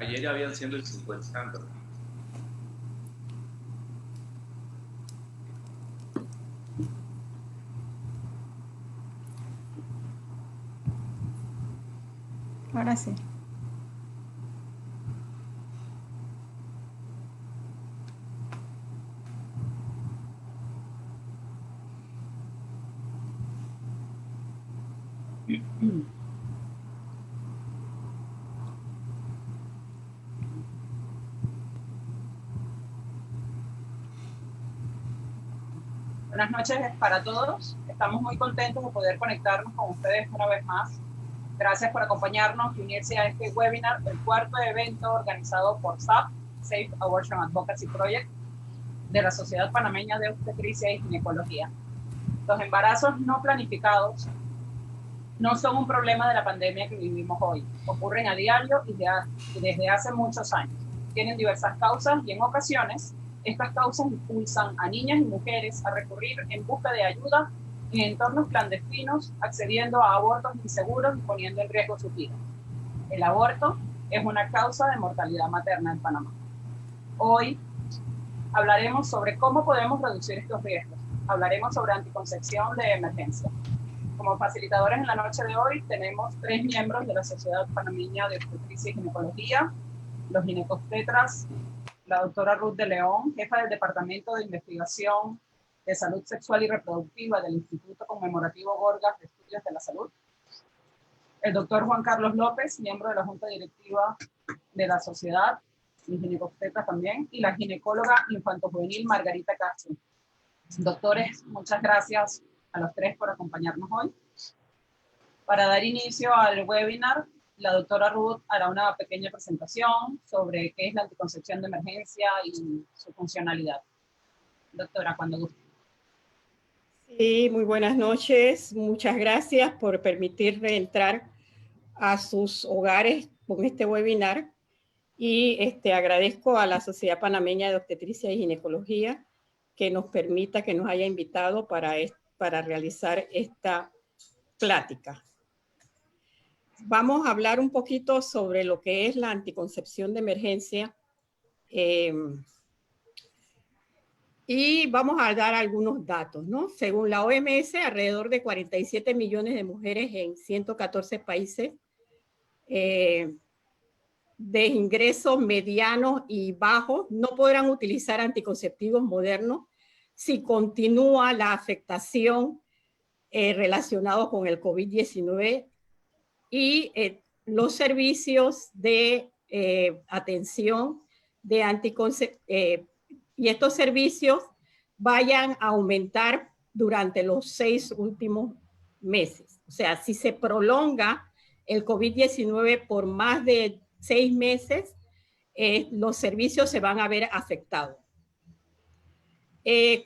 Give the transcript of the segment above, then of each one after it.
Ayer ya habían 150. Ahora sí. Buenas noches para todos. Estamos muy contentos de poder conectarnos con ustedes una vez más. Gracias por acompañarnos y unirse a este webinar, el cuarto evento organizado por SAP, Safe Abortion Advocacy Project, de la Sociedad Panameña de Obstetricia y Ginecología. Los embarazos no planificados no son un problema de la pandemia que vivimos hoy. Ocurren a diario y desde hace muchos años. Tienen diversas causas y en ocasiones estas causas impulsan a niñas y mujeres a recurrir en busca de ayuda en entornos clandestinos, accediendo a abortos inseguros y poniendo en riesgo su vida. El aborto es una causa de mortalidad materna en Panamá. Hoy hablaremos sobre cómo podemos reducir estos riesgos. Hablaremos sobre anticoncepción de emergencia. Como facilitadores en la noche de hoy tenemos 3 miembros de la Sociedad Panameña de Obstetricia y Ginecología, los ginecobstetras, la doctora Ruth de León, jefa del Departamento de Investigación de Salud Sexual y Reproductiva del Instituto Conmemorativo Gorgas de Estudios de la Salud, el doctor Juan Carlos López, miembro de la Junta Directiva de la Sociedad, y ginecobstetra también, y la ginecóloga infantojuvenil Margarita Castro. Doctores, muchas gracias a los 3 por acompañarnos hoy. Para dar inicio al webinar, la doctora Ruth hará una pequeña presentación sobre qué es la anticoncepción de emergencia y su funcionalidad. Doctora, cuando guste. Sí, muy buenas noches. Muchas gracias por permitirme entrar a sus hogares con este webinar. Y agradezco a la Sociedad Panameña de Obstetricia y Ginecología que nos permita, que nos haya invitado para realizar esta plática. Vamos a hablar un poquito sobre lo que es la anticoncepción de emergencia y vamos a dar algunos datos, ¿no? Según la OMS, alrededor de 47 millones de mujeres en 114 países de ingresos medianos y bajos no podrán utilizar anticonceptivos modernos si continúa la afectación relacionada con el COVID-19 y los servicios de atención de anticoncepción y estos servicios vayan a aumentar durante los 6 últimos meses. O sea, si se prolonga el COVID-19 por más de 6 meses, los servicios se van a ver afectados.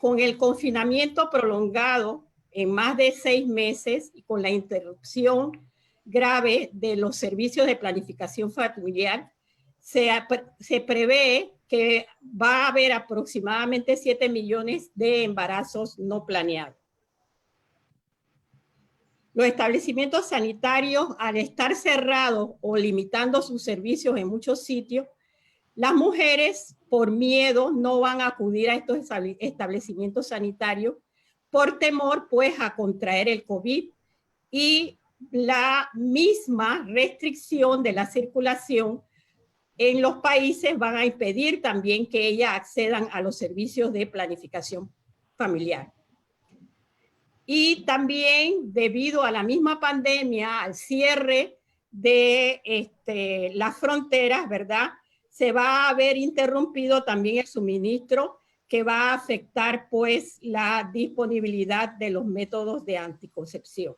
Con el confinamiento prolongado en más de 6 meses y con la interrupción grave de los servicios de planificación familiar, se prevé que va a haber aproximadamente 7 millones de embarazos no planeados. Los establecimientos sanitarios, al estar cerrados o limitando sus servicios en muchos sitios, las mujeres, por miedo, no van a acudir a estos establecimientos sanitarios por temor, pues, a contraer el COVID y la misma restricción de la circulación en los países van a impedir también que ellas accedan a los servicios de planificación familiar. Y también debido a la misma pandemia, al cierre de las fronteras, ¿verdad? Se va a ver interrumpido también el suministro que va a afectar pues la disponibilidad de los métodos de anticoncepción.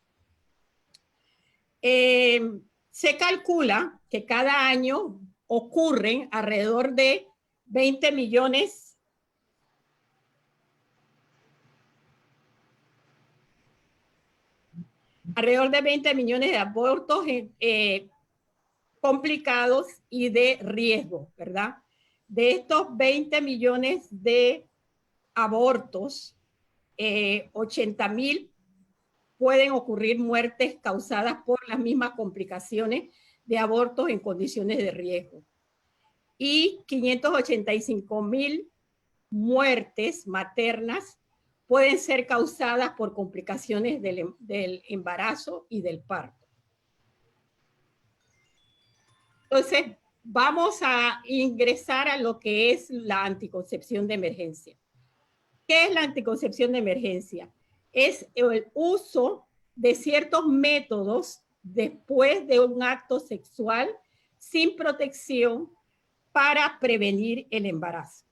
Se calcula que cada año ocurren alrededor de 20 millones de abortos complicados y de riesgo, ¿verdad? De estos 20 millones de abortos, 80,000 pueden ocurrir muertes causadas por las mismas complicaciones de abortos en condiciones de riesgo. y 585.000 muertes maternas pueden ser causadas por complicaciones del embarazo y del parto. Entonces, vamos a ingresar a lo que es la anticoncepción de emergencia. ¿Qué es la anticoncepción de emergencia? Es el uso de ciertos métodos después de un acto sexual sin protección para prevenir el embarazo.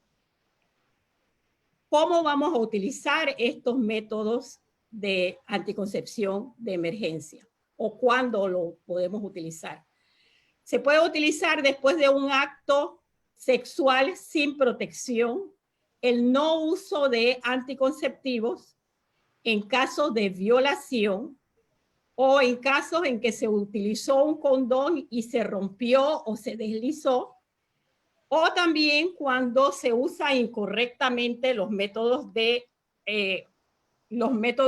¿Cómo vamos a utilizar estos métodos de anticoncepción de emergencia? ¿O cuándo lo podemos utilizar? Se puede utilizar después de un acto sexual sin protección, el no uso de anticonceptivos en casos de violación o en casos en que se utilizó un condón y se rompió o se deslizó, o también cuando se usa incorrectamente los métodos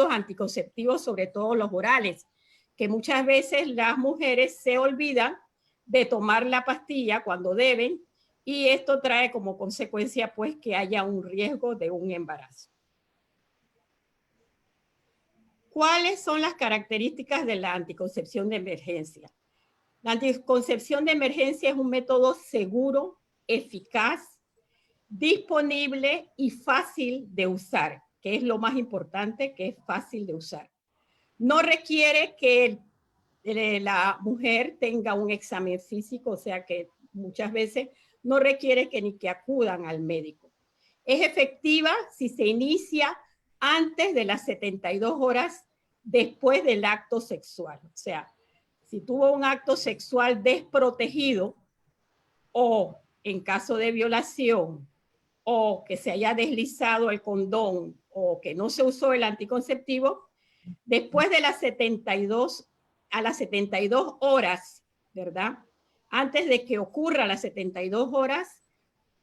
anticonceptivos, sobre todo los orales, que muchas veces las mujeres se olvidan de tomar la pastilla cuando deben, y esto trae como consecuencia pues que haya un riesgo de un embarazo. ¿Cuáles son las características de la anticoncepción de emergencia? La anticoncepción de emergencia es un método seguro, eficaz, disponible y fácil de usar, que es lo más importante, que es fácil de usar. No requiere que la mujer tenga un examen físico, o sea que muchas veces no requiere ni que acudan al médico. Es efectiva si se inicia antes de las 72 horas después del acto sexual. O sea, si tuvo un acto sexual desprotegido o en caso de violación o que se haya deslizado el condón o que no se usó el anticonceptivo, después de las 72 horas, ¿verdad? Antes de que ocurra las 72 horas,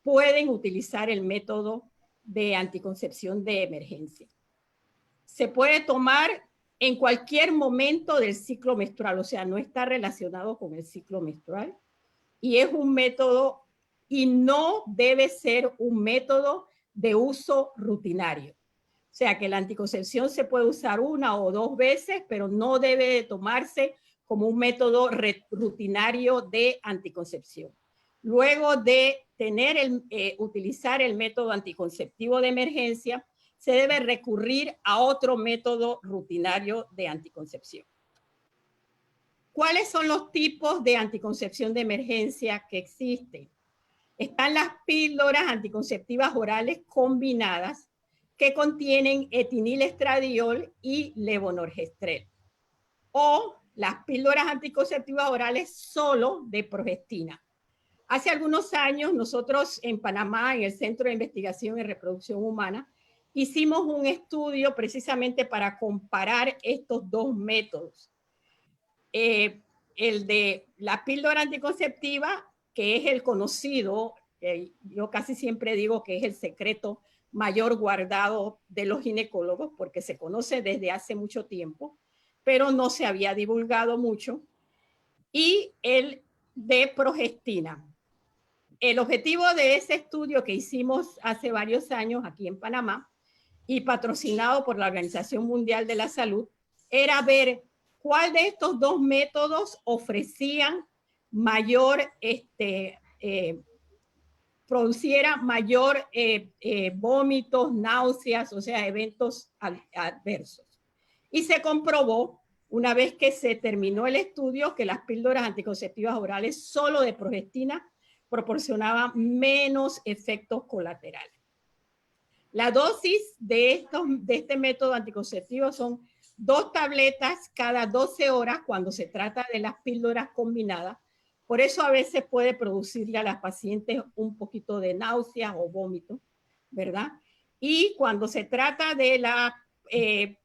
pueden utilizar el método de anticoncepción de emergencia. Se puede tomar en cualquier momento del ciclo menstrual, o sea, no está relacionado con el ciclo menstrual, y es un método y no debe ser un método de uso rutinario. O sea, que la anticoncepción se puede usar 1 o 2 veces, pero no debe de tomarse como un método rutinario de anticoncepción. Luego de utilizar el método anticonceptivo de emergencia, se debe recurrir a otro método rutinario de anticoncepción. ¿Cuáles son los tipos de anticoncepción de emergencia que existen? Están las píldoras anticonceptivas orales combinadas que contienen etinilestradiol y levonorgestrel, o las píldoras anticonceptivas orales solo de progestina. Hace algunos años nosotros en Panamá, en el Centro de Investigación en Reproducción Humana, hicimos un estudio precisamente para comparar estos dos métodos. El de la píldora anticonceptiva, que es el conocido, yo casi siempre digo que es el secreto mayor guardado de los ginecólogos, porque se conoce desde hace mucho tiempo, pero no se había divulgado mucho, y el de progestina. El objetivo de ese estudio que hicimos hace varios años aquí en Panamá y patrocinado por la Organización Mundial de la Salud era ver cuál de estos dos métodos ofrecían mayor, produciera mayor vómitos, náuseas, o sea, eventos adversos. Y se comprobó, una vez que se terminó el estudio, que las píldoras anticonceptivas orales solo de progestina proporcionaban menos efectos colaterales. La dosis de este método anticonceptivo son 2 tabletas cada 12 horas cuando se trata de las píldoras combinadas. Por eso a veces puede producirle a las pacientes un poquito de náuseas o vómito, ¿verdad? Y cuando se trata de la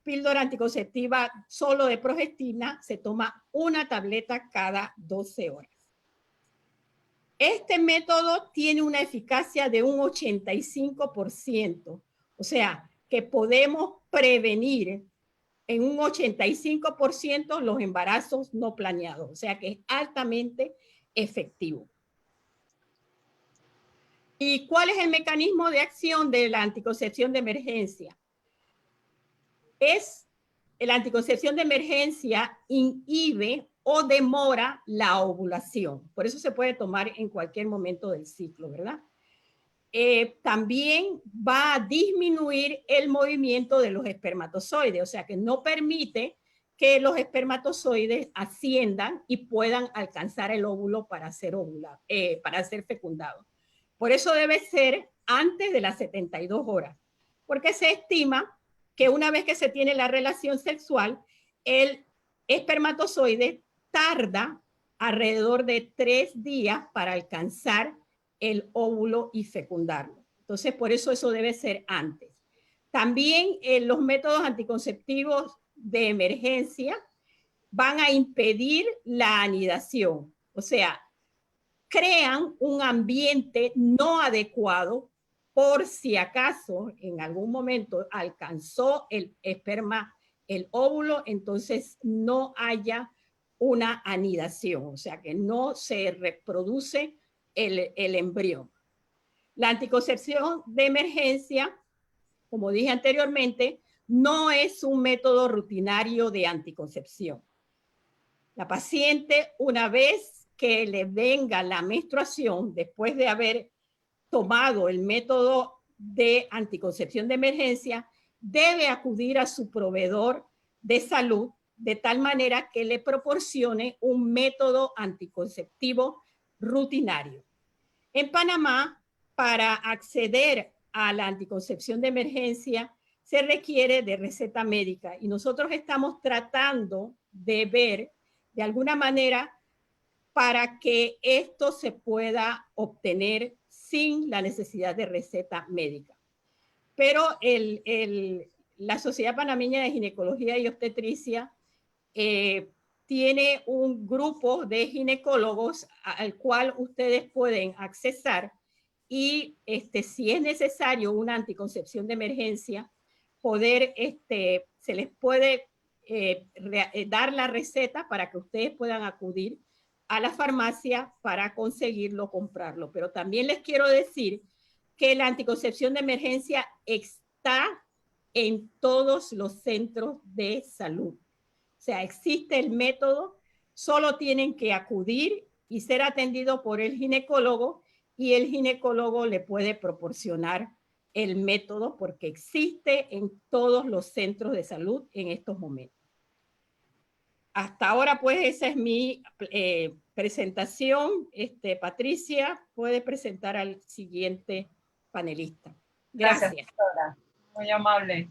píldora anticonceptiva solo de progestina, se toma 1 tableta cada 12 horas. Este método tiene una eficacia de un 85%, o sea, que podemos prevenir en un 85% los embarazos no planeados, o sea que es altamente efectivo. ¿Y cuál es el mecanismo de acción de la anticoncepción de emergencia? La anticoncepción de emergencia inhibe o demora la ovulación. Por eso se puede tomar en cualquier momento del ciclo, ¿verdad? También va a disminuir el movimiento de los espermatozoides, o sea que no permite que los espermatozoides asciendan y puedan alcanzar el óvulo para ser fecundado. Por eso debe ser antes de las 72 horas, porque se estima que una vez que se tiene la relación sexual, el espermatozoide tarda alrededor de 3 días para alcanzar el óvulo y fecundarlo. Entonces, por eso debe ser antes. También los métodos anticonceptivos de emergencia van a impedir la anidación, o sea, crean un ambiente no adecuado por si acaso en algún momento alcanzó el esperma, el óvulo, entonces no haya una anidación, o sea que no se reproduce el embrión. La anticoncepción de emergencia, como dije anteriormente, no es un método rutinario de anticoncepción. La paciente, una vez que le venga la menstruación, después de haber tomado el método de anticoncepción de emergencia, debe acudir a su proveedor de salud de tal manera que le proporcione un método anticonceptivo rutinario. En Panamá, para acceder a la anticoncepción de emergencia, se requiere de receta médica y nosotros estamos tratando de ver de alguna manera para que esto se pueda obtener sin la necesidad de receta médica. Pero la Sociedad Panameña de Ginecología y Obstetricia tiene un grupo de ginecólogos al cual ustedes pueden accesar y si es necesario una anticoncepción de emergencia, se les puede dar la receta para que ustedes puedan acudir a la farmacia para conseguirlo, comprarlo. Pero también les quiero decir que la anticoncepción de emergencia está en todos los centros de salud. O sea, existe el método, solo tienen que acudir y ser atendidos por el ginecólogo y el ginecólogo le puede proporcionar el método porque existe en todos los centros de salud en estos momentos. Hasta ahora, pues, esa es mi presentación. Patricia, puede presentar al siguiente panelista. Gracias. Gracias, doctora. Muy amable.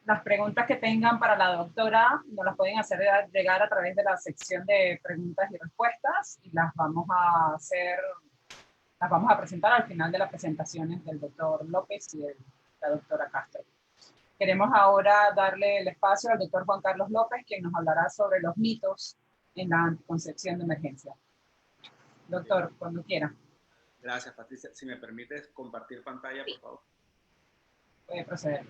Las preguntas que tengan para la doctora nos las pueden hacer llegar a través de la sección de preguntas y respuestas y las vamos a presentar al final de las presentaciones del doctor López y la doctora Castro. Queremos ahora darle el espacio al doctor Juan Carlos López, quien nos hablará sobre los mitos en la anticoncepción de emergencia. Doctor, cuando quiera. Gracias, Patricia. Si me permites compartir pantalla, por favor. Puede proceder.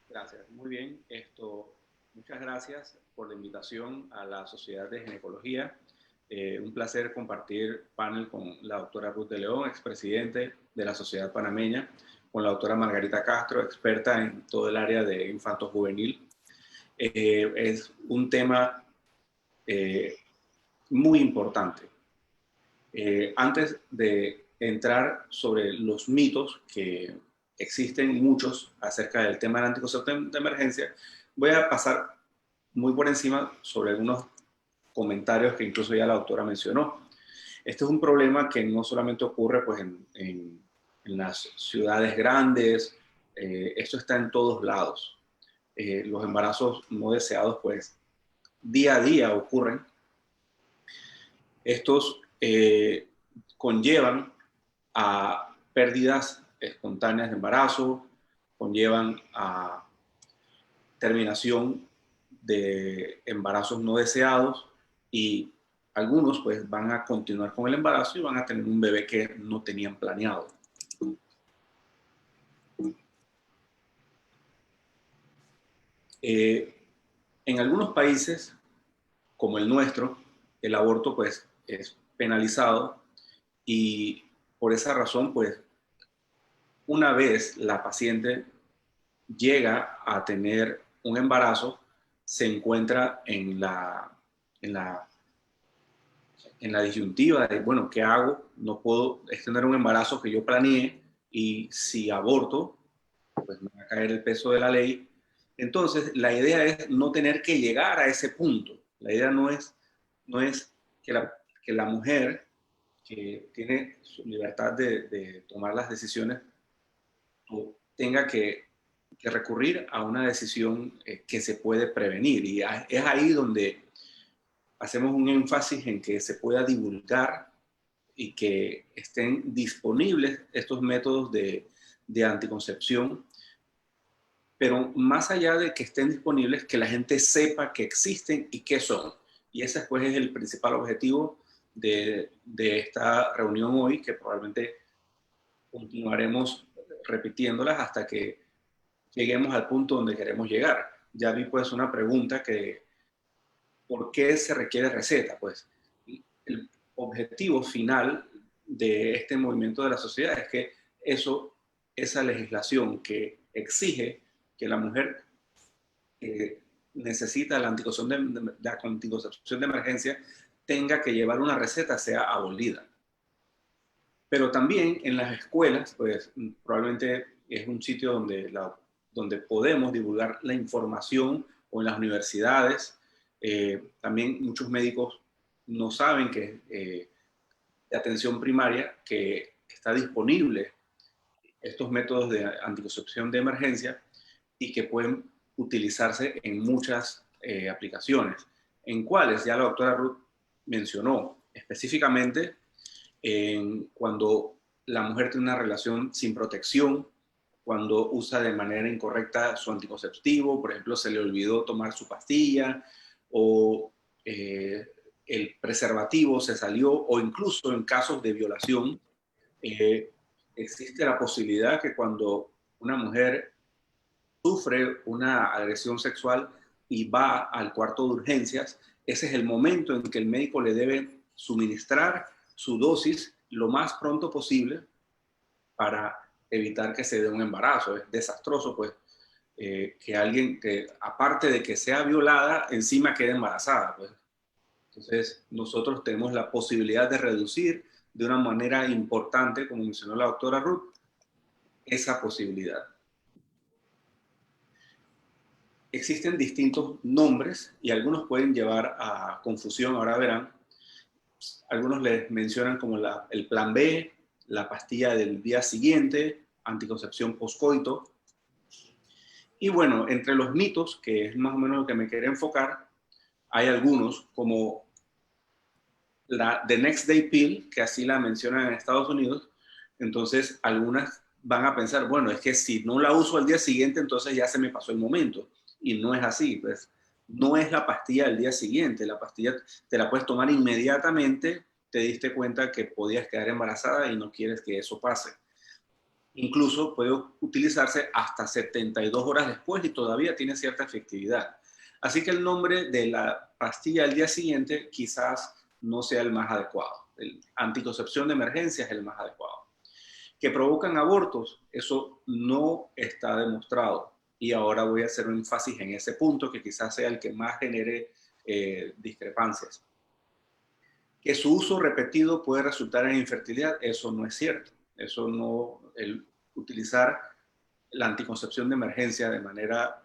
Gracias. Muy bien. Muchas gracias por la invitación a la Sociedad de Ginecología. Un placer compartir panel con la doctora Ruth de León, expresidente de la Sociedad Panameña, con la doctora Margarita Castro, experta en todo el área de infanto-juvenil. Es un tema muy importante. Antes de entrar sobre los mitos, que existen muchos acerca del tema de la anticoncepción de emergencia, voy a pasar muy por encima sobre algunos comentarios que incluso ya la doctora mencionó. Este es un problema que no solamente ocurre pues, en las ciudades grandes, esto está en todos lados. Los embarazos no deseados pues día a día ocurren. Estos conllevan a pérdidas espontáneas de embarazo, conllevan a terminación de embarazos no deseados y algunos pues van a continuar con el embarazo y van a tener un bebé que no tenían planeado. En algunos países, como el nuestro, el aborto pues es penalizado y por esa razón pues una vez la paciente llega a tener un embarazo, se encuentra en la disyuntiva de, bueno, ¿qué hago? No puedo tener un embarazo que yo planeé y si aborto, pues me va a caer el peso de la ley. Entonces, la idea es no tener que llegar a ese punto. La idea no es que la mujer que tiene su libertad de tomar las decisiones tenga que recurrir a una decisión que se puede prevenir. Y es ahí donde hacemos un énfasis en que se pueda divulgar y que estén disponibles estos métodos de anticoncepción, pero más allá de que estén disponibles, que la gente sepa que existen y qué son. Y ese pues es el principal objetivo de esta reunión hoy, que probablemente continuaremos repitiéndolas hasta que lleguemos al punto donde queremos llegar. Ya vi pues una pregunta que, ¿por qué se requiere receta? Pues el objetivo final de este movimiento de la sociedad es que esa legislación que exige que la mujer necesita la anticoncepción de emergencia tenga que llevar una receta sea abolida. Pero también en las escuelas, pues probablemente es un sitio donde podemos divulgar la información, o en las universidades. También muchos médicos no saben que de atención primaria que está disponible estos métodos de anticoncepción de emergencia y que pueden utilizarse en muchas aplicaciones, en cuales ya la doctora Ruth mencionó específicamente cuando la mujer tiene una relación sin protección, cuando usa de manera incorrecta su anticonceptivo, por ejemplo, se le olvidó tomar su pastilla, o el preservativo se salió, o incluso en casos de violación, existe la posibilidad que cuando una mujer sufre una agresión sexual y va al cuarto de urgencias, ese es el momento en que el médico le debe suministrar su dosis lo más pronto posible para evitar que se dé un embarazo. Es desastroso, pues, que alguien que, aparte de que sea violada, encima quede embarazada, pues. Entonces, nosotros tenemos la posibilidad de reducir de una manera importante, como mencionó la doctora Ruth, esa posibilidad. Existen distintos nombres y algunos pueden llevar a confusión, ahora verán. Algunos les mencionan como el plan B, la pastilla del día siguiente, anticoncepción postcoito. Y bueno, entre los mitos, que es más o menos lo que me quería enfocar, hay algunos como la The Next Day Pill, que así la mencionan en Estados Unidos. Entonces, algunas van a pensar, bueno, es que si no la uso al día siguiente, entonces ya se me pasó el momento. Y no es así, pues no es la pastilla del día siguiente. La pastilla te la puedes tomar inmediatamente, te diste cuenta que podías quedar embarazada y no quieres que eso pase. Incluso puede utilizarse hasta 72 horas después y todavía tiene cierta efectividad. Así que el nombre de la pastilla del día siguiente quizás no sea el más adecuado. El anticoncepción de emergencia es el más adecuado. ¿Que provocan abortos? Eso no está demostrado. Y ahora voy a hacer un énfasis en ese punto que quizás sea el que más genere discrepancias. Que su uso repetido puede resultar en infertilidad, eso no es cierto. Eso no, el utilizar la anticoncepción de emergencia de manera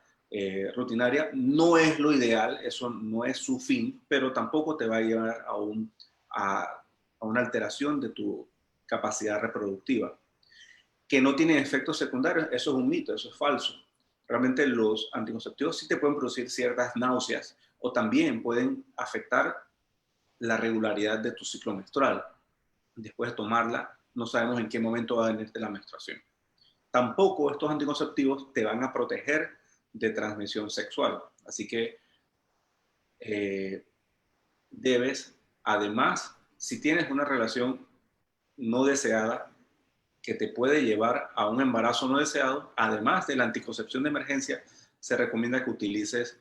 rutinaria no es lo ideal, eso no es su fin, pero tampoco te va a llevar a una alteración de tu capacidad reproductiva. Que no tienen efectos secundarios, eso es un mito, eso es falso. Realmente los anticonceptivos sí te pueden producir ciertas náuseas o también pueden afectar la regularidad de tu ciclo menstrual. Después de tomarla, no sabemos en qué momento va a venirte la menstruación. Tampoco estos anticonceptivos te van a proteger de transmisión sexual. Así que debes, además, si tienes una relación no deseada que te puede llevar a un embarazo no deseado, además de la anticoncepción de emergencia, se recomienda que utilices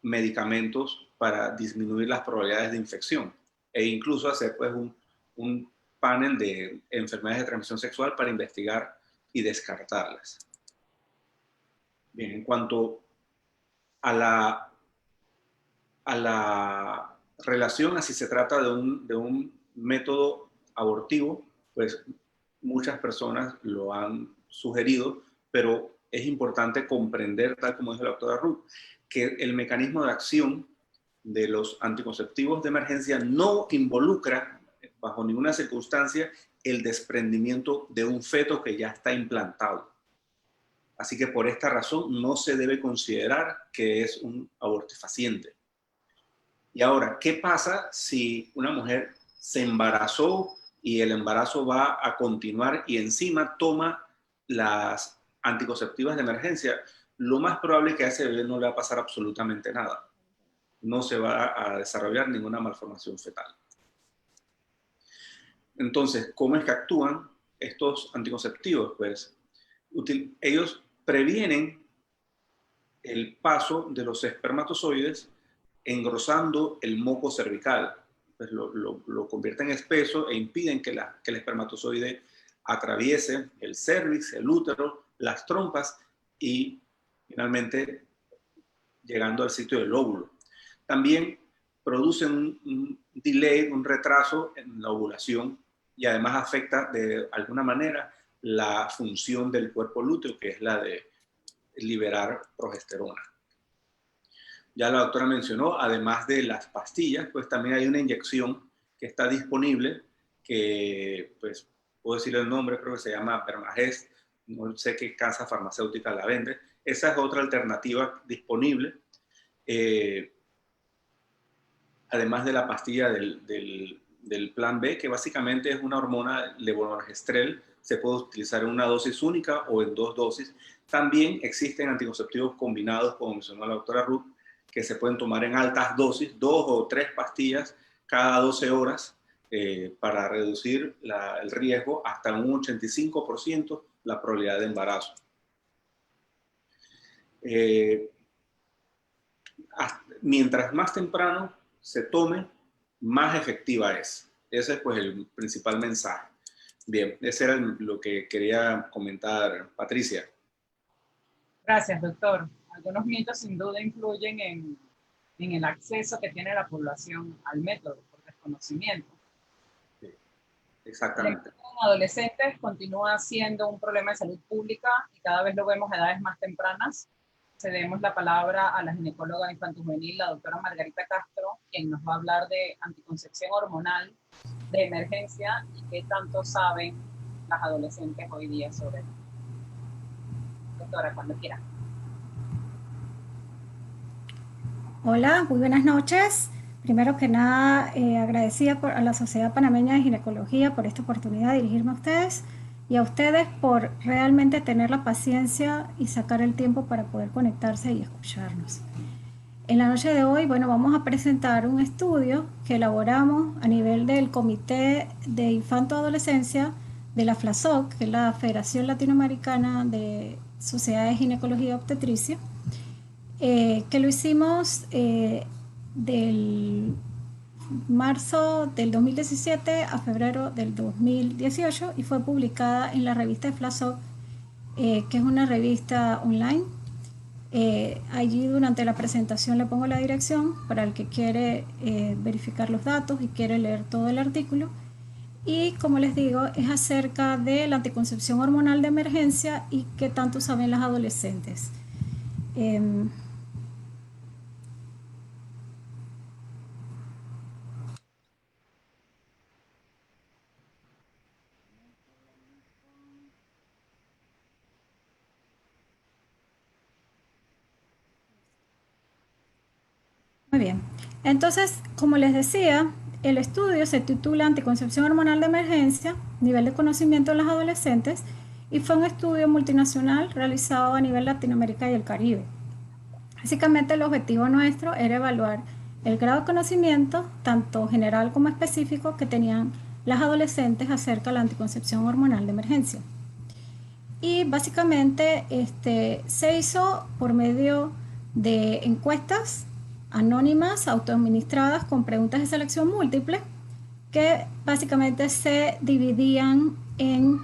medicamentos para disminuir las probabilidades de infección. e incluso hacer pues un panel de enfermedades de transmisión sexual para investigar y descartarlas. Bien, en cuanto a la relación, a si se trata de un método abortivo, pues muchas personas lo han sugerido, pero es importante comprender, tal como dijo la doctora Ruth, que el mecanismo de acción de los anticonceptivos de emergencia no involucra, bajo ninguna circunstancia, el desprendimiento de un feto que ya está implantado. Así que por esta razón no se debe considerar que es un abortifaciente. Y ahora, ¿qué pasa si una mujer se embarazó y el embarazo va a continuar y encima toma las anticonceptivas de emergencia? Lo más probable es que a ese bebé no le va a pasar absolutamente nada. No se va a desarrollar ninguna malformación fetal. Entonces, ¿cómo es que actúan estos anticonceptivos? Pues ellos previenen el paso de los espermatozoides engrosando el moco cervical. Pues lo convierten en espeso e impiden que el espermatozoide atraviese el cervix, el útero, las trompas y finalmente llegando al sitio del óvulo. También producen un delay, un retraso en la ovulación y además afecta de alguna manera la función del cuerpo lúteo, que es la de liberar progesterona. Ya la doctora mencionó, además de las pastillas, pues también hay una inyección que está disponible, que pues puedo decir el nombre, creo que se llama Permagest, no sé qué casa farmacéutica la vende. Esa es otra alternativa disponible, además de la pastilla del plan B, que básicamente es una hormona levonorgestrel, se puede utilizar en una dosis única o en 2 dosis. También existen anticonceptivos combinados, como mencionó la doctora Ruth, que se pueden tomar en altas dosis, 2 o 3 pastillas cada 12 horas para reducir el riesgo hasta un 85% la probabilidad de embarazo. Mientras más temprano se tome, más efectiva es. Ese es pues el principal mensaje. Bien, ese era lo que quería comentar, Patricia. Gracias, doctor. Algunos mitos sin duda influyen en el acceso que tiene la población al método por desconocimiento. Sí, exactamente. En adolescentes continúa siendo un problema de salud pública y cada vez lo vemos a edades más tempranas. Cedemos la palabra a la ginecóloga infantojuvenil, la doctora Margarita Castro, quien nos va a hablar de anticoncepción hormonal de emergencia y qué tanto saben las adolescentes hoy día sobre esto. Doctora, cuando quiera. Hola, muy buenas noches. Primero que nada, agradecida a la Sociedad Panameña de Ginecología por esta oportunidad de dirigirme a ustedes y a ustedes por realmente tener la paciencia y sacar el tiempo para poder conectarse y escucharnos. En la noche de hoy, bueno, vamos a presentar un estudio que elaboramos a nivel del Comité de Infanto-Adolescencia de la FLASOC, que es la Federación Latinoamericana de Sociedades de Ginecología y Obstetricia, que lo hicimos del marzo del 2017 a febrero del 2018 y fue publicada en la revista de FLASOC, que es una revista online. Allí durante la presentación le pongo la dirección para el que quiere verificar los datos y quiere leer todo el artículo. Y como les digo, es acerca de la anticoncepción hormonal de emergencia y qué tanto saben las adolescentes. Muy bien, entonces, como les decía, el estudio se titula Anticoncepción hormonal de emergencia, nivel de conocimiento de las adolescentes, y fue un estudio multinacional realizado a nivel Latinoamérica y el Caribe. Básicamente el objetivo nuestro era evaluar el grado de conocimiento, tanto general como específico, que tenían las adolescentes acerca de la anticoncepción hormonal de emergencia. Y básicamente se hizo por medio de encuestas anónimas, autoadministradas, con preguntas de selección múltiple, que básicamente se dividían en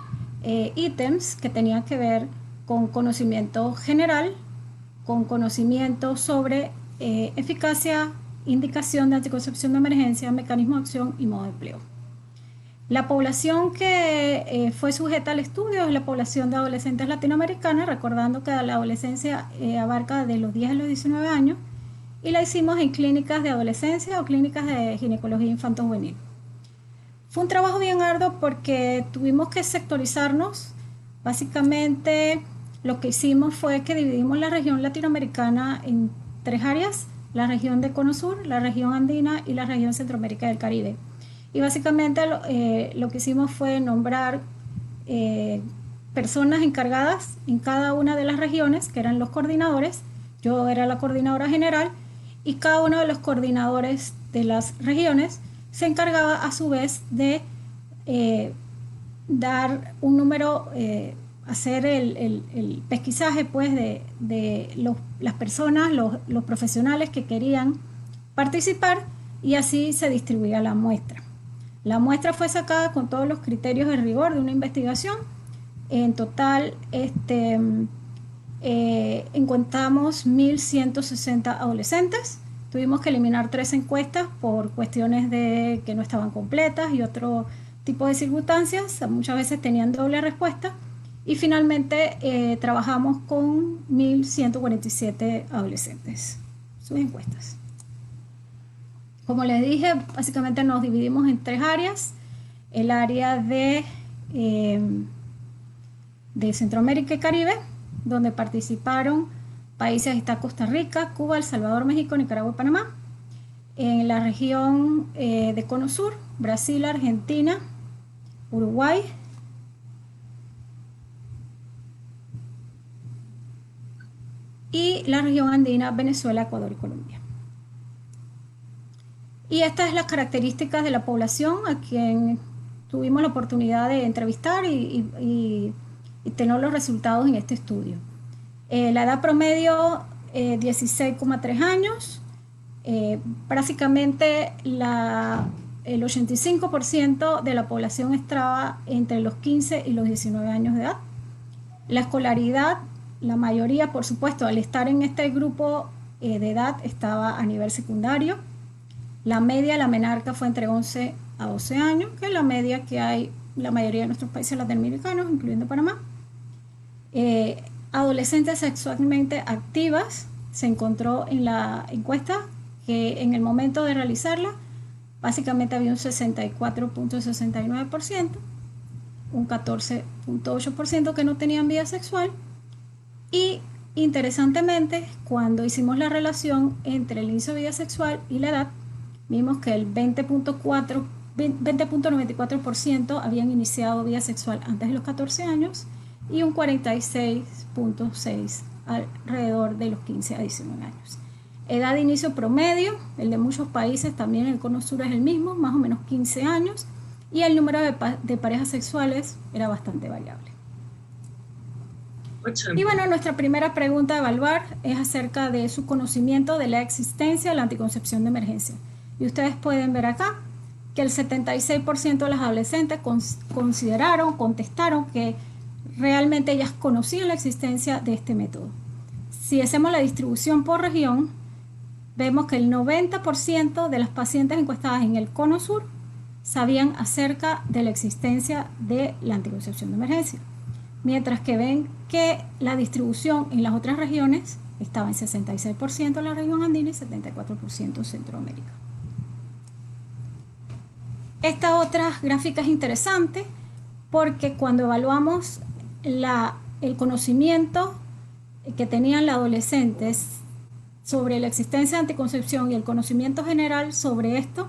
ítems que tenían que ver con conocimiento general, con conocimiento sobre eficacia, indicación de anticoncepción de emergencia, mecanismo de acción y modo de empleo. La población que fue sujeta al estudio es la población de adolescentes latinoamericanas, recordando que la adolescencia abarca de los 10 a los 19 años, y la hicimos en clínicas de adolescencia o clínicas de ginecología infanto-juvenil. Fue un trabajo bien arduo porque tuvimos que sectorizarnos. Básicamente lo que hicimos fue que dividimos la región latinoamericana en 3 áreas: la región de Cono Sur, la región andina y la región Centroamérica del Caribe. Y básicamente lo que hicimos fue nombrar personas encargadas en cada una de las regiones, que eran los coordinadores. Yo era la coordinadora general y cada uno de los coordinadores de las regiones se encargaba a su vez de dar un número, hacer el pesquisaje pues, de las personas, los profesionales que querían participar, y así se distribuía la muestra. La muestra fue sacada con todos los criterios de rigor de una investigación. En total encontramos 1.160 adolescentes. Tuvimos que eliminar 3 encuestas por cuestiones de que no estaban completas y otro tipo de circunstancias. Muchas veces tenían doble respuesta. Y finalmente trabajamos con 1.147 adolescentes, sus encuestas. Como les dije, básicamente nos dividimos en 3 áreas. El área de Centroamérica y Caribe, donde participaron países, está Costa Rica, Cuba, El Salvador, México, Nicaragua y Panamá. En la región de Cono Sur, Brasil, Argentina, Uruguay, y la región andina, Venezuela, Ecuador y Colombia. Y estas es las características de la población a quien tuvimos la oportunidad de entrevistar y tener los resultados en este estudio. La edad promedio, 16,3 años. Básicamente el 85% de la población estaba entre los 15 y los 19 años de edad. La escolaridad, la mayoría, por supuesto, al estar en este grupo de edad, estaba a nivel secundario. La media, la menarca, fue entre 11 a 12 años, que es la media que hay en la mayoría de nuestros países latinoamericanos, incluyendo Panamá. Adolescentes sexualmente activas, se encontró en la encuesta que en el momento de realizarla, básicamente había un 64.69%, un 14.8% que no tenían vida sexual, y interesantemente, cuando hicimos la relación entre el inicio de vida sexual y la edad, vimos que el 20.94% habían iniciado vida sexual antes de los 14 años y un 46.6% alrededor de los 15 a 19 años. Edad de inicio promedio, el de muchos países, también el Cono Sur es el mismo, más o menos 15 años, y el número de parejas sexuales era bastante variable. Y bueno, nuestra primera pregunta a evaluar es acerca de su conocimiento de la existencia de la anticoncepción de emergencia. Y ustedes pueden ver acá que el 76% de las adolescentes contestaron que realmente ellas conocían la existencia de este método. Si hacemos la distribución por región, vemos que el 90% de las pacientes encuestadas en el Cono Sur sabían acerca de la existencia de la anticoncepción de emergencia, mientras que ven que la distribución en las otras regiones estaba en 66% en la región andina y 74% en Centroamérica. Esta otra gráfica es interesante porque cuando evaluamos el conocimiento que tenían las adolescentes sobre la existencia de anticoncepción y el conocimiento general sobre esto,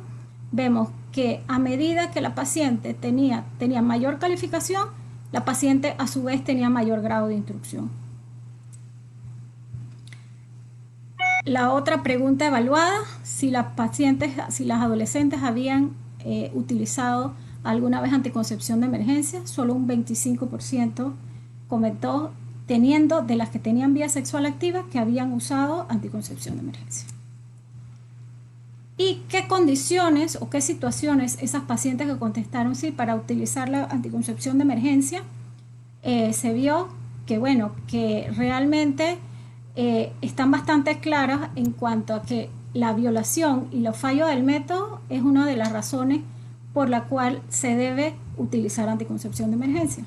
vemos que a medida que la paciente tenía mayor calificación, la paciente a su vez tenía mayor grado de instrucción. La otra pregunta evaluada, si las adolescentes habían utilizado alguna vez anticoncepción de emergencia, solo un 25% comentó, teniendo de las que tenían vida sexual activa, que habían usado anticoncepción de emergencia. y qué condiciones o qué situaciones esas pacientes que contestaron sí para utilizar la anticoncepción de emergencia, se vio que, bueno, que realmente están bastante claras en cuanto a que la violación y los fallos del método es una de las razones por la cual se debe utilizar anticoncepción de emergencia.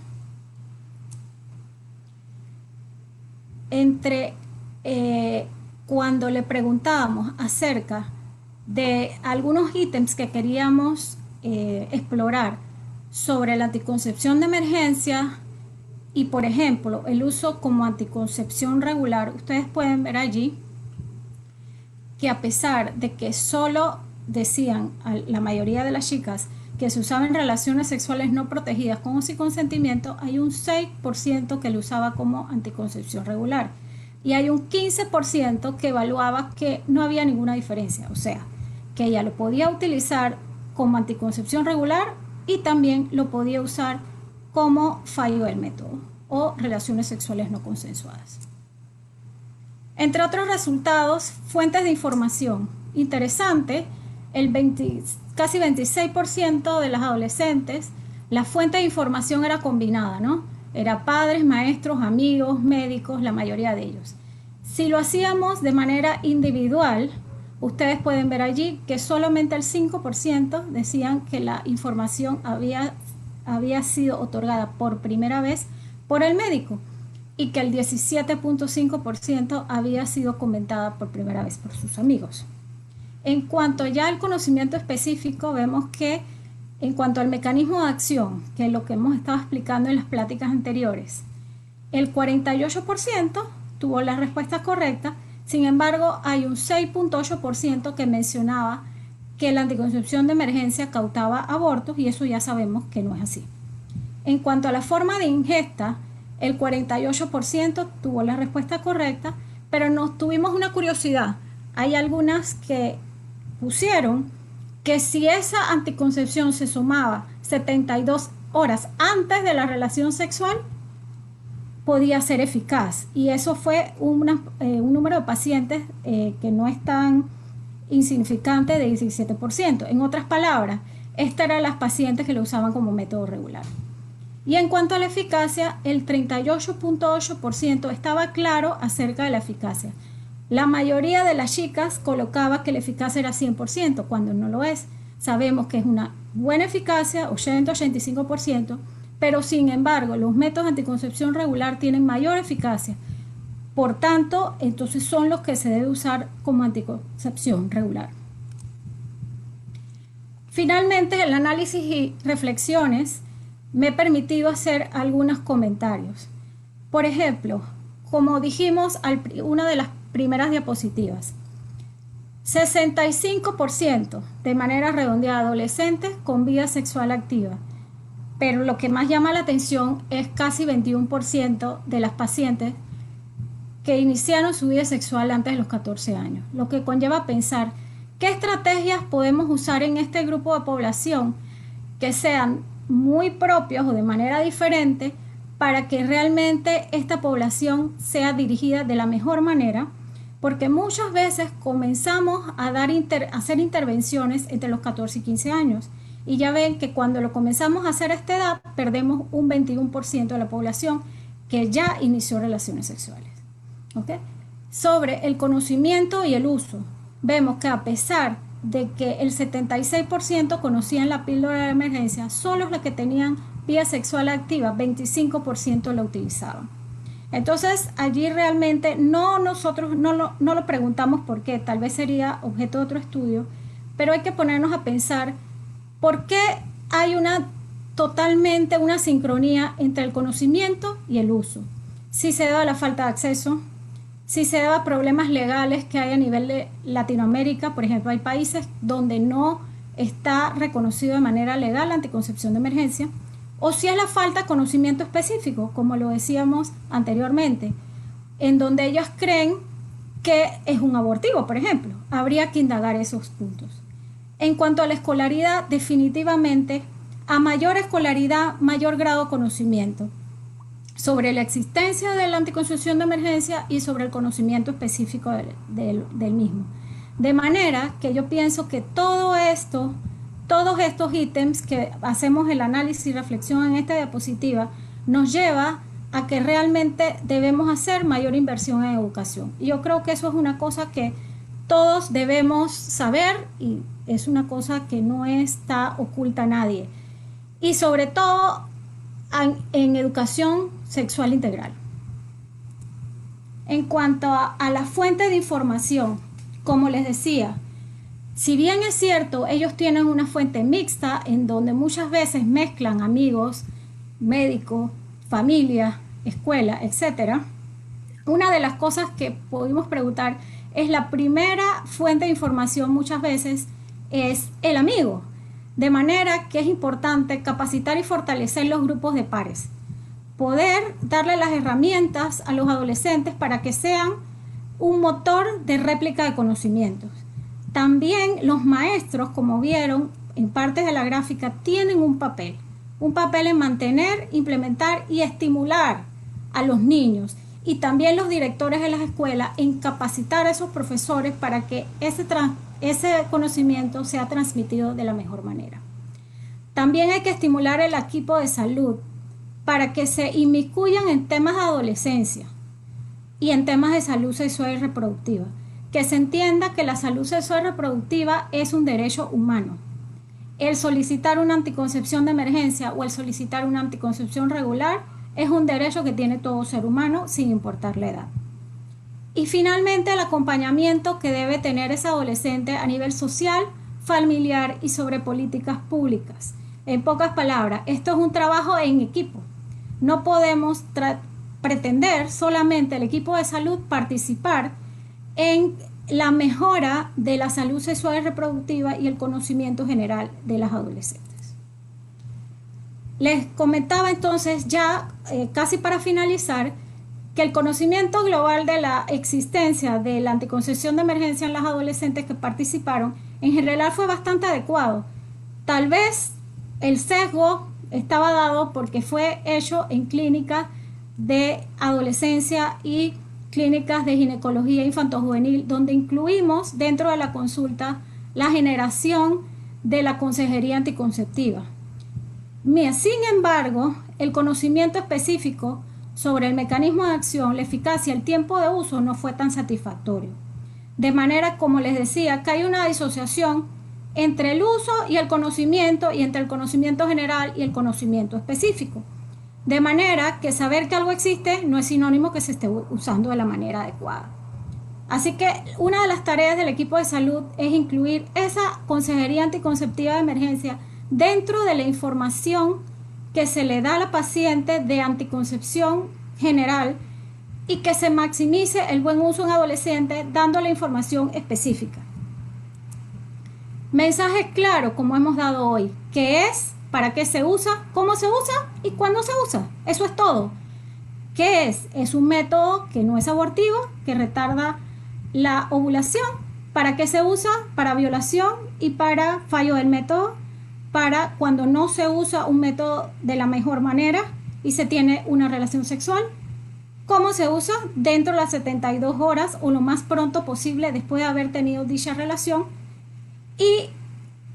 Cuando le preguntábamos acerca de algunos ítems que queríamos explorar sobre la anticoncepción de emergencia y, por ejemplo, el uso como anticoncepción regular, ustedes pueden ver allí que a pesar de que solo decían a la mayoría de las chicas que se usaban relaciones sexuales no protegidas con o sin consentimiento, hay un 6% que lo usaba como anticoncepción regular y hay un 15% que evaluaba que no había ninguna diferencia, o sea, que ella lo podía utilizar como anticoncepción regular y también lo podía usar como fallo del método o relaciones sexuales no consensuadas. Entre otros resultados, fuentes de información. Interesante, casi 26% de las adolescentes, la fuente de información era combinada, ¿no? Era padres, maestros, amigos, médicos, la mayoría de ellos. Si lo hacíamos de manera individual, ustedes pueden ver allí que solamente el 5% decían que la información había sido otorgada por primera vez por el médico y que el 17.5% había sido comentada por primera vez por sus amigos. En cuanto ya al conocimiento específico, vemos que en cuanto al mecanismo de acción, que es lo que hemos estado explicando en las pláticas anteriores, el 48% tuvo la respuesta correcta, sin embargo, hay un 6.8% que mencionaba que la anticoncepción de emergencia causaba abortos y eso ya sabemos que no es así. En cuanto a la forma de ingesta, el 48% tuvo la respuesta correcta, pero nos tuvimos una curiosidad. Hay algunas que pusieron que si esa anticoncepción se sumaba 72 horas antes de la relación sexual, podía ser eficaz. Y eso fue un número de pacientes que no es tan insignificante, de 17%. En otras palabras, estas eran las pacientes que lo usaban como método regular. Y en cuanto a la eficacia, el 38.8% estaba claro acerca de la eficacia. La mayoría de las chicas colocaba que la eficacia era 100%, cuando no lo es. Sabemos que es una buena eficacia, 80-85%, pero sin embargo, los métodos de anticoncepción regular tienen mayor eficacia. Por tanto, entonces son los que se debe usar como anticoncepción regular. Finalmente, el análisis y reflexiones me he permitido hacer algunos comentarios. Por ejemplo, como dijimos en una de las primeras diapositivas, 65% de manera redondeada adolescentes con vida sexual activa, pero lo que más llama la atención es casi 21% de las pacientes que iniciaron su vida sexual antes de los 14 años, lo que conlleva a pensar qué estrategias podemos usar en este grupo de población que sean muy propios o de manera diferente para que realmente esta población sea dirigida de la mejor manera, porque muchas veces comenzamos a hacer intervenciones entre los 14 y 15 años y ya ven que cuando lo comenzamos a hacer a esta edad perdemos un 21% de la población que ya inició relaciones sexuales. ¿Okay? Sobre el conocimiento y el uso, vemos que a pesar de que el 76% conocían la píldora de emergencia, solo los que tenían vida sexual activa, 25% la utilizaban. Entonces, allí realmente nosotros no lo preguntamos por qué, tal vez sería objeto de otro estudio, pero hay que ponernos a pensar por qué hay totalmente una sincronía entre el conocimiento y el uso. Si se debe a la falta de acceso, si se debe a problemas legales que hay a nivel de Latinoamérica, por ejemplo, hay países donde no está reconocido de manera legal la anticoncepción de emergencia, o si es la falta de conocimiento específico, como lo decíamos anteriormente, en donde ellos creen que es un abortivo, por ejemplo. Habría que indagar esos puntos. En cuanto a la escolaridad, definitivamente, a mayor escolaridad, mayor grado de conocimiento sobre la existencia de la anticoncepción de emergencia y sobre el conocimiento específico del mismo. De manera que yo pienso que todo esto, todos estos ítems que hacemos el análisis y reflexión en esta diapositiva, nos lleva a que realmente debemos hacer mayor inversión en educación. Y yo creo que eso es una cosa que todos debemos saber y es una cosa que no está oculta a nadie. Y sobre todo en educación sexual integral. En cuanto a la fuente de información, como les decía, si bien es cierto, ellos tienen una fuente mixta en donde muchas veces mezclan amigos, médicos, familia, escuela, etc. Una de las cosas que pudimos preguntar es la primera fuente de información muchas veces es el amigo. De manera que es importante capacitar y fortalecer los grupos de pares. Poder darle las herramientas a los adolescentes para que sean un motor de réplica de conocimientos. También los maestros, como vieron en partes de la gráfica, tienen un papel en mantener, implementar y estimular a los niños. Y también los directores de las escuelas en capacitar a esos profesores para que ese conocimiento sea transmitido de la mejor manera. También hay que estimular el equipo de salud para que se inmiscuyan en temas de adolescencia y en temas de salud sexual y reproductiva. Que se entienda que la salud sexual y reproductiva es un derecho humano. El solicitar una anticoncepción de emergencia o el solicitar una anticoncepción regular es un derecho que tiene todo ser humano sin importar la edad. Y finalmente el acompañamiento que debe tener ese adolescente a nivel social, familiar y sobre políticas públicas. En pocas palabras, esto es un trabajo en equipo. No podemos pretender solamente el equipo de salud participar en la mejora de la salud sexual y reproductiva y el conocimiento general de las adolescentes. Les comentaba entonces ya casi para finalizar que el conocimiento global de la existencia de la anticoncepción de emergencia en las adolescentes que participaron en general fue bastante adecuado. Tal vez el sesgo estaba dado porque fue hecho en clínicas de adolescencia y clínicas de ginecología infantojuvenil, donde incluimos dentro de la consulta la generación de la consejería anticonceptiva. Sin embargo, el conocimiento específico sobre el mecanismo de acción, la eficacia, el tiempo de uso no fue tan satisfactorio. De manera, como les decía, que hay una disociación entre el uso y el conocimiento y entre el conocimiento general y el conocimiento específico. De manera que saber que algo existe no es sinónimo que se esté usando de la manera adecuada. Así que una de las tareas del equipo de salud es incluir esa consejería anticonceptiva de emergencia dentro de la información que se le da a la paciente de anticoncepción general y que se maximice el buen uso en adolescentes dando la información específica. Mensaje claro, como hemos dado hoy, que es para qué se usa, cómo se usa y cuándo se usa. Eso es todo. ¿Qué es? Es un método que no es abortivo, que retarda la ovulación. ¿Para qué se usa? Para violación y para fallo del método, para cuando no se usa un método de la mejor manera y se tiene una relación sexual. ¿Cómo se usa? Dentro de las 72 horas o lo más pronto posible después de haber tenido dicha relación. Y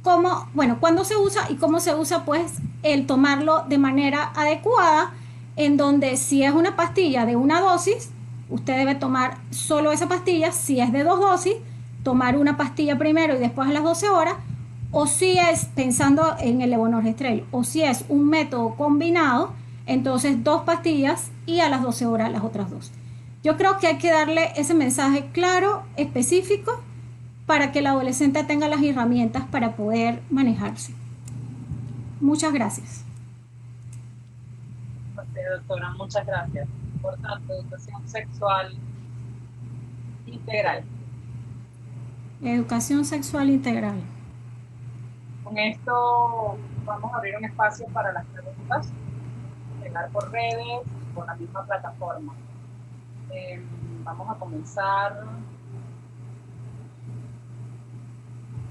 cuándo se usa y cómo se usa, pues el tomarlo de manera adecuada, en donde si es una pastilla de una dosis, usted debe tomar solo esa pastilla. Si es de 2 dosis, tomar una pastilla primero y después a las 12 horas, o si es pensando en el levonorgestrel, o si es un método combinado, entonces 2 pastillas y a las 12 horas las otras 2. Yo creo que hay que darle ese mensaje claro, específico, para que el adolescente tenga las herramientas para poder manejarse. Muchas gracias. Doctora, muchas gracias. Por tanto, educación sexual integral. Educación sexual integral. Con esto vamos a abrir un espacio para las preguntas, llegar por redes, por la misma plataforma. Vamos a comenzar.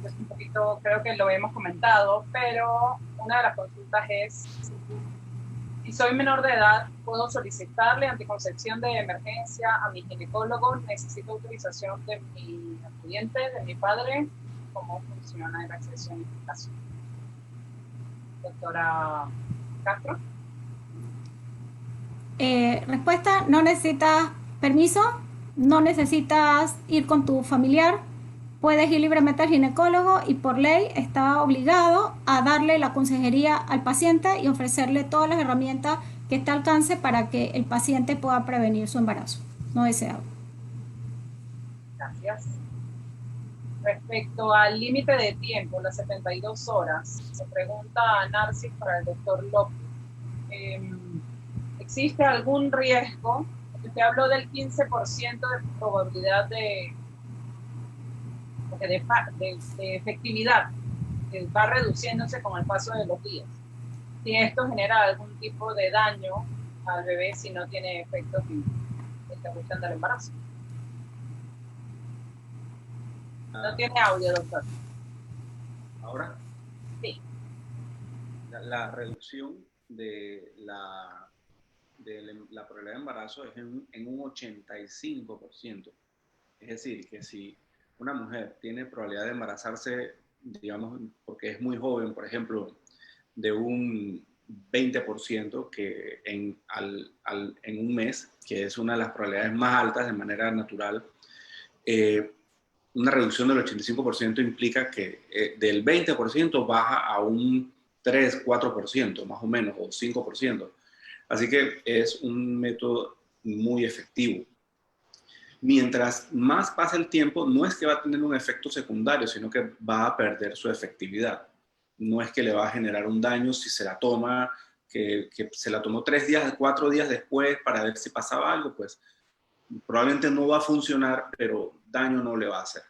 Es un poquito, creo que lo hemos comentado, pero una de las consultas es Si soy menor de edad, ¿puedo solicitarle anticoncepción de emergencia a mi ginecólogo? ¿Necesito autorización de mi cliente, de mi padre? ¿Cómo funciona el acceso en este caso? Doctora Castro. Respuesta, no necesitas permiso, no necesitas ir con tu familiar, puedes ir libremente al ginecólogo y por ley está obligado a darle la consejería al paciente y ofrecerle todas las herramientas que está al alcance para que el paciente pueda prevenir su embarazo no deseado. Gracias. Respecto al límite de tiempo, las 72 horas, se pregunta a Narcis para el doctor López. ¿Existe algún riesgo? Usted habló del 15% de probabilidad de efectividad, que va reduciéndose con el paso de los días. Si esto genera algún tipo de daño al bebé si no tiene efectos interrupción del embarazo. No tiene audio, doctor. ¿Ahora? Sí. La reducción de la probabilidad de embarazo es en un 85%. Es decir, que si una mujer tiene probabilidad de embarazarse, digamos, porque es muy joven, por ejemplo, de un 20% que en un mes, que es una de las probabilidades más altas de manera natural, una reducción del 85% implica que del 20% baja a un 3, 4%, más o menos, o 5%. Así que es un método muy efectivo. Mientras más pasa el tiempo, no es que va a tener un efecto secundario, sino que va a perder su efectividad. No es que le va a generar un daño si se la toma, que se la tomó 3 días, 4 días después para ver si pasaba algo, pues probablemente no va a funcionar, pero daño no le va a hacer.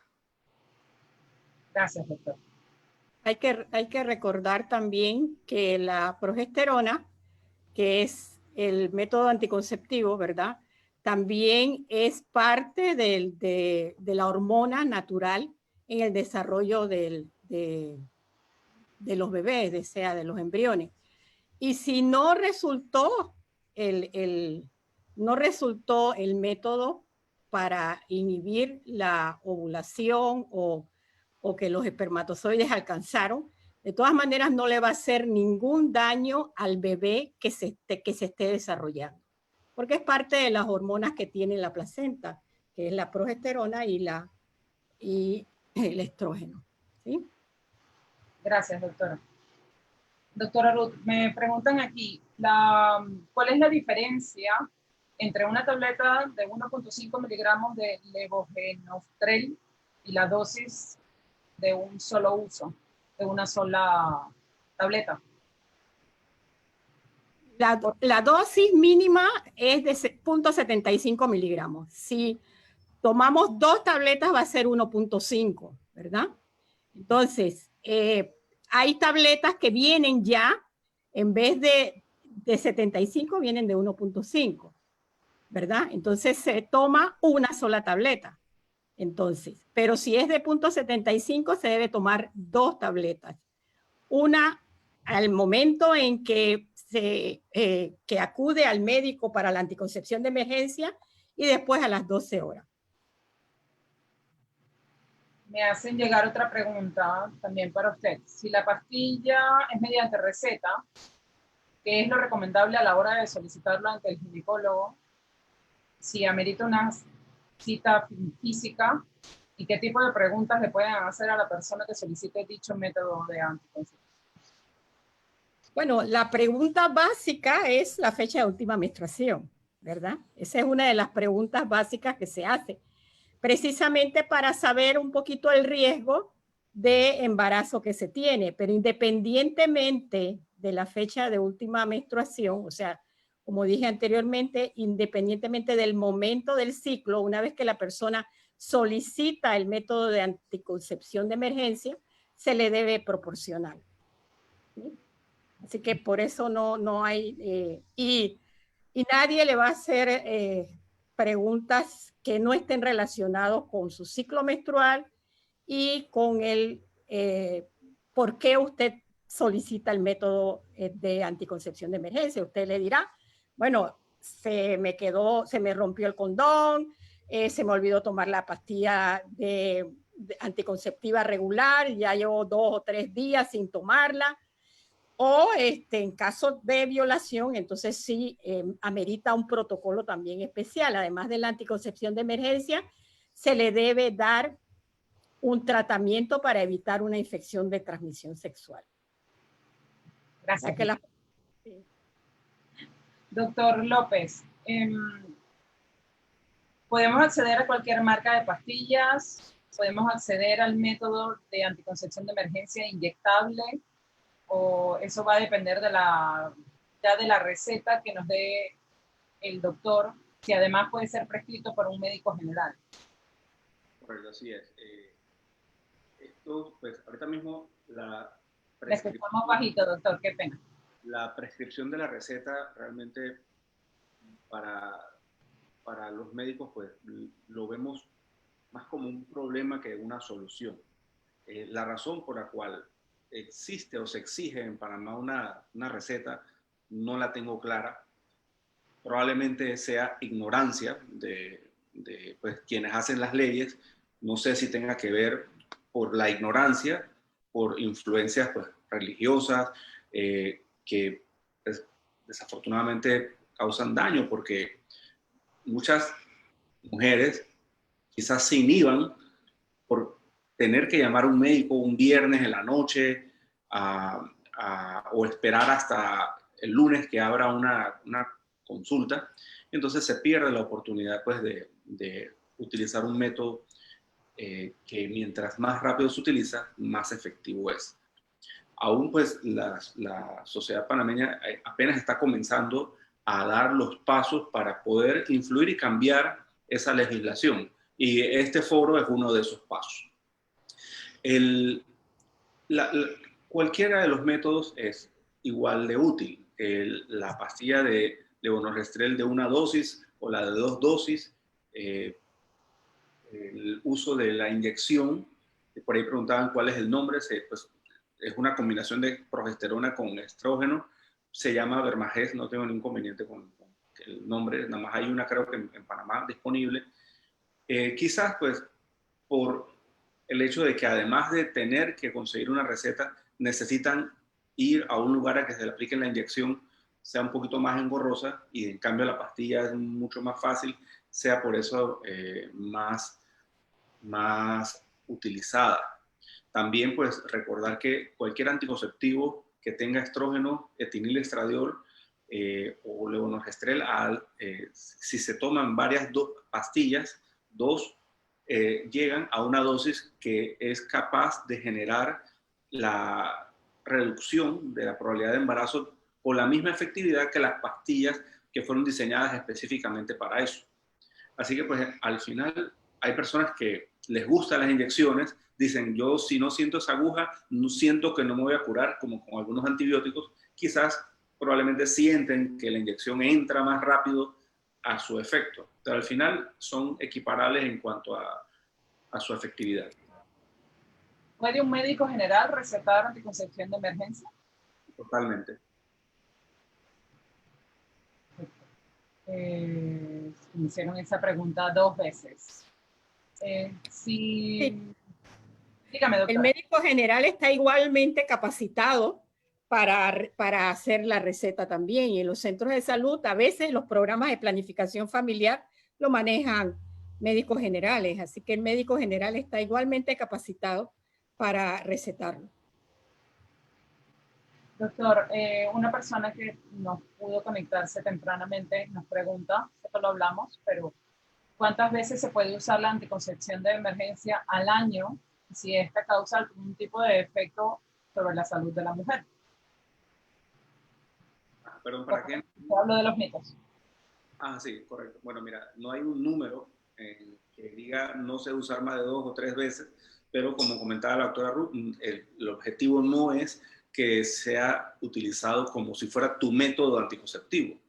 Gracias, doctor. Hay que recordar también que la progesterona, que es el método anticonceptivo, ¿verdad? También es parte de la hormona natural en el desarrollo de los bebés, de los embriones. Y si no resultó no resultó el método para inhibir la ovulación o que los espermatozoides alcanzaron, de todas maneras no le va a hacer ningún daño al bebé que se esté desarrollando, porque es parte de las hormonas que tiene la placenta, que es la progesterona y el estrógeno. ¿Sí? Gracias, doctora. Doctora Ruth, me preguntan aquí, ¿cuál es la diferencia entre una tableta de 1.5 miligramos de levonorgestrel y la dosis de un solo uso, de una sola tableta? La dosis mínima es de 0.75 miligramos. Si tomamos 2 tabletas va a ser 1.5, ¿verdad? Entonces, hay tabletas que vienen ya, en vez de 75, vienen de 1.5, ¿verdad? Entonces se toma una sola tableta. Entonces, pero si es de 0.75, se debe tomar 2 tabletas. Una al momento en que que acude al médico para la anticoncepción de emergencia y después a las 12 horas. Me hacen llegar otra pregunta también para usted. Si la pastilla es mediante receta, ¿qué es lo recomendable a la hora de solicitarlo ante el ginecólogo? Si amerita una cita física, ¿y qué tipo de preguntas le pueden hacer a la persona que solicite dicho método de anticoncepción? Bueno, la pregunta básica es la fecha de última menstruación, ¿verdad? Esa es una de las preguntas básicas que se hace, precisamente para saber un poquito el riesgo de embarazo que se tiene, pero independientemente de la fecha de última menstruación, o sea, como dije anteriormente, independientemente del momento del ciclo, una vez que la persona solicita el método de anticoncepción de emergencia, se le debe proporcionar. ¿Sí? Así que por eso no hay, y nadie le va a hacer preguntas que no estén relacionadas con su ciclo menstrual y con el por qué usted solicita el método de anticoncepción de emergencia. Usted le dirá, bueno, se me rompió el condón, se me olvidó tomar la pastilla de anticonceptiva regular, ya llevo 2 o 3 días sin tomarla, o en caso de violación, entonces sí amerita un protocolo también especial. Además de la anticoncepción de emergencia, se le debe dar un tratamiento para evitar una infección de transmisión sexual. Gracias. Que Doctor López, ¿podemos acceder a cualquier marca de pastillas? ¿Podemos acceder al método de anticoncepción de emergencia inyectable? ¿O eso va a depender de la receta que nos dé el doctor, si además puede ser prescrito por un médico general? Correcto, así es. Esto, pues, ahorita mismo Le escuchamos bajito, doctor, qué pena. La prescripción de la receta realmente para los médicos, pues, lo vemos más como un problema que una solución. La razón por la cual existe o se exige en Panamá una receta no la tengo clara. Probablemente sea ignorancia de pues, quienes hacen las leyes. No sé si tenga que ver por la ignorancia, por influencias pues, religiosas, que pues, desafortunadamente causan daño, porque muchas mujeres quizás se inhiban por tener que llamar a un médico un viernes en la noche o esperar hasta el lunes que abra una consulta. Entonces se pierde la oportunidad pues, de utilizar un método que mientras más rápido se utiliza, más efectivo es. Aún pues la sociedad panameña apenas está comenzando a dar los pasos para poder influir y cambiar esa legislación. Y este foro es uno de esos pasos. Cualquiera de los métodos es igual de útil. La pastilla de levonorgestrel de 1 dosis o la de 2 dosis, el uso de la inyección, por ahí preguntaban cuál es el nombre, pues, es una combinación de progesterona con estrógeno, se llama Vermagest, no tengo ningún inconveniente con el nombre, nada más hay una creo que en Panamá disponible. Quizás pues por el hecho de que además de tener que conseguir una receta, necesitan ir a un lugar a que se le aplique la inyección, sea un poquito más engorrosa, y en cambio la pastilla es mucho más fácil, sea por eso más utilizada. También pues recordar que cualquier anticonceptivo que tenga estrógeno, etinilestradiol o levonorgestrel, si se toman varias pastillas, llegan a una dosis que es capaz de generar la reducción de la probabilidad de embarazo con la misma efectividad que las pastillas que fueron diseñadas específicamente para eso. Así que pues al final hay personas que les gustan las inyecciones, dicen yo si no siento esa aguja, no siento que no me voy a curar, como con algunos antibióticos, quizás probablemente sienten que la inyección entra más rápido a su efecto, pero al final son equiparables en cuanto a su efectividad. ¿Puede un médico general recetar anticoncepción de emergencia? Totalmente. Me hicieron esa pregunta 2 veces. Sí. Dígame, doctora. El médico general está igualmente capacitado para hacer la receta también. Y en los centros de salud, a veces los programas de planificación familiar lo manejan médicos generales. Así que el médico general está igualmente capacitado para recetarlo. Doctor, una persona que no pudo conectarse tempranamente nos pregunta, esto lo hablamos, pero ¿cuántas veces se puede usar la anticoncepción de emergencia al año si esta causa algún tipo de efecto sobre la salud de la mujer? Perdón, ¿para qué? Hablo de los mitos. Sí, correcto. Bueno, mira, no hay un número que diga no se debe usar más de 2 o 3 veces, pero como comentaba la doctora Ruth, el objetivo no es que sea utilizado como si fuera tu método anticonceptivo.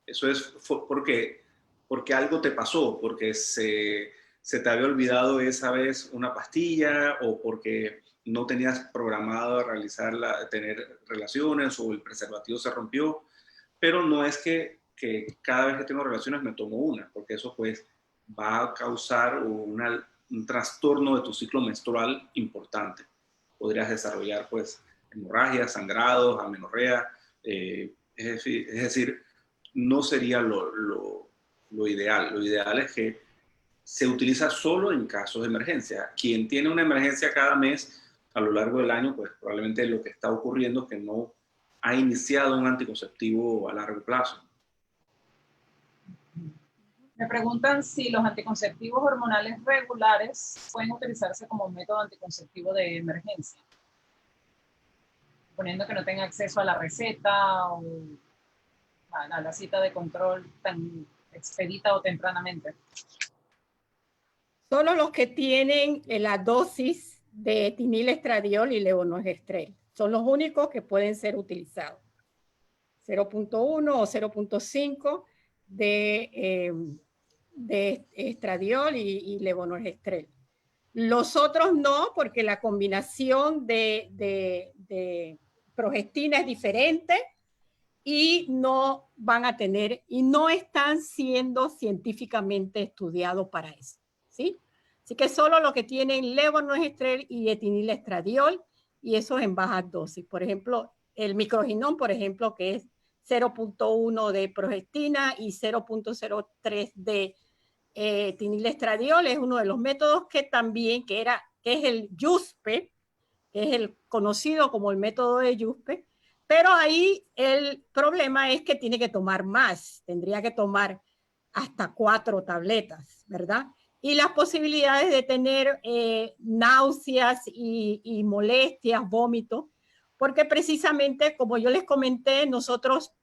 Eso es porque algo te pasó, porque se se te había olvidado esa vez una pastilla o porque no tenías programado tener relaciones o el preservativo se rompió, pero no es que cada vez que tengo relaciones me tomo una, porque eso pues va a causar un trastorno de tu ciclo menstrual importante. Podrías desarrollar pues hemorragias, sangrados, amenorrea, es decir, no sería lo ideal. Lo ideal es que se utiliza solo en casos de emergencia. Quien tiene una emergencia cada mes a lo largo del año, pues probablemente lo que está ocurriendo es que no ha iniciado un anticonceptivo a largo plazo. Me preguntan si los anticonceptivos hormonales regulares pueden utilizarse como método anticonceptivo de emergencia, suponiendo que no tenga acceso a la receta o a la cita de control tan expedita o tempranamente. Solo los que tienen la dosis de etinilestradiol y levonorgestrel son los únicos que pueden ser utilizados. 0.1 o 0.5 de estradiol y levonorgestrel. Los otros no, porque la combinación de progestina es diferente y no van a tener, y no están siendo científicamente estudiados para eso, ¿sí? Así que solo los que tienen levonorgestrel y etinilestradiol, y eso en bajas dosis. Por ejemplo, el microginón, por ejemplo, que es 0.1 de progestina y 0.03 de etinilestradiol, es uno de los métodos que también, que es el YUSPE, que es el conocido como el método de YUSPE, pero ahí el problema es que tiene que tomar más, tendría que tomar hasta 4 tabletas, ¿verdad? Y las posibilidades de tener náuseas y molestias, vómitos, porque precisamente, como yo les comenté, nosotros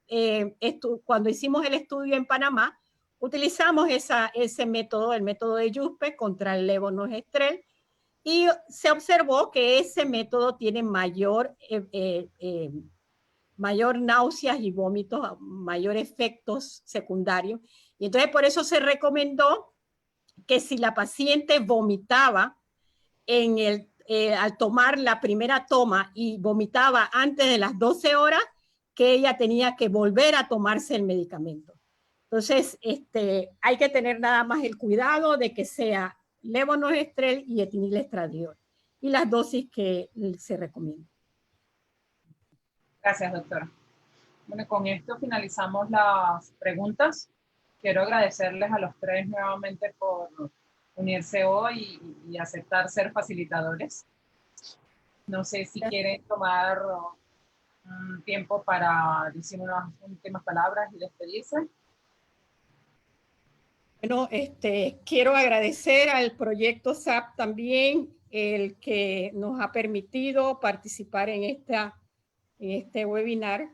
cuando hicimos el estudio en Panamá, utilizamos ese método, el método de YUSPE contra el levonorgestrel, y se observó que ese método tiene mayor náuseas y vómitos, mayor efectos secundarios. Y entonces por eso se recomendó que si la paciente vomitaba al tomar la primera toma y vomitaba antes de las 12 horas, que ella tenía que volver a tomarse el medicamento. Entonces, hay que tener nada más el cuidado de que sea levonorgestrel y etinilestradiol y las dosis que se recomiendan. Gracias, doctora. Bueno, con esto finalizamos las preguntas. Quiero agradecerles a los tres nuevamente por unirse hoy y aceptar ser facilitadores. No sé si quieren tomar un tiempo para decir unas últimas palabras y despedirse. Bueno, quiero agradecer al proyecto SAP también, el que nos ha permitido participar en este webinar.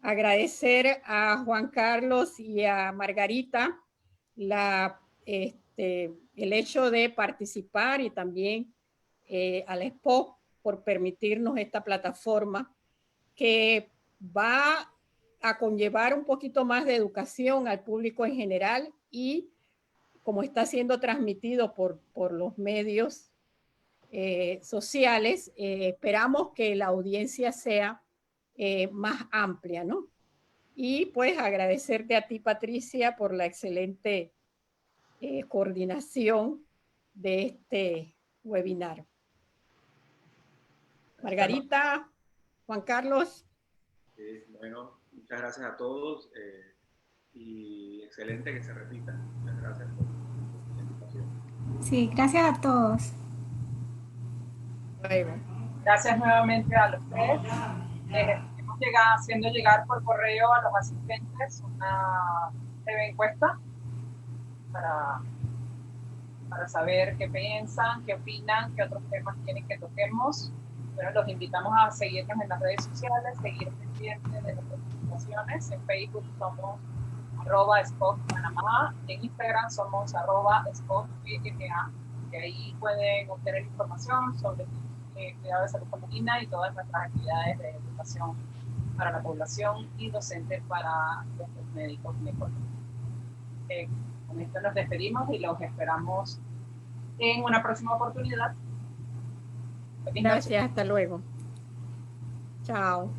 Agradecer a Juan Carlos y a Margarita el hecho de participar y también a la SPOC por permitirnos esta plataforma que va a conllevar un poquito más de educación al público en general y como está siendo transmitido por los medios sociales, esperamos que la audiencia sea más amplia, ¿no? Y pues agradecerte a ti, Patricia, por la excelente coordinación de este webinar. Margarita, Juan Carlos. Bueno, muchas gracias a todos y excelente que se repita. Muchas gracias por la invitación. Sí, gracias a todos. Gracias nuevamente a los tres. Hemos haciendo llegar por correo a los asistentes una breve encuesta para saber qué piensan, qué opinan, qué otros temas quieren que toquemos. Bueno, los invitamos a seguirnos en las redes sociales, seguir pendientes de nuestras presentaciones. En Facebook somos @SPOC-Panamá, en Instagram somos @SPOC-PMA, y ahí pueden obtener información sobre cuidado de salud femenina y todas nuestras actividades de educación para la población y docentes para los médicos ginecólogos. Con esto nos despedimos y los esperamos en una próxima oportunidad. Gracias, hasta luego. Chao.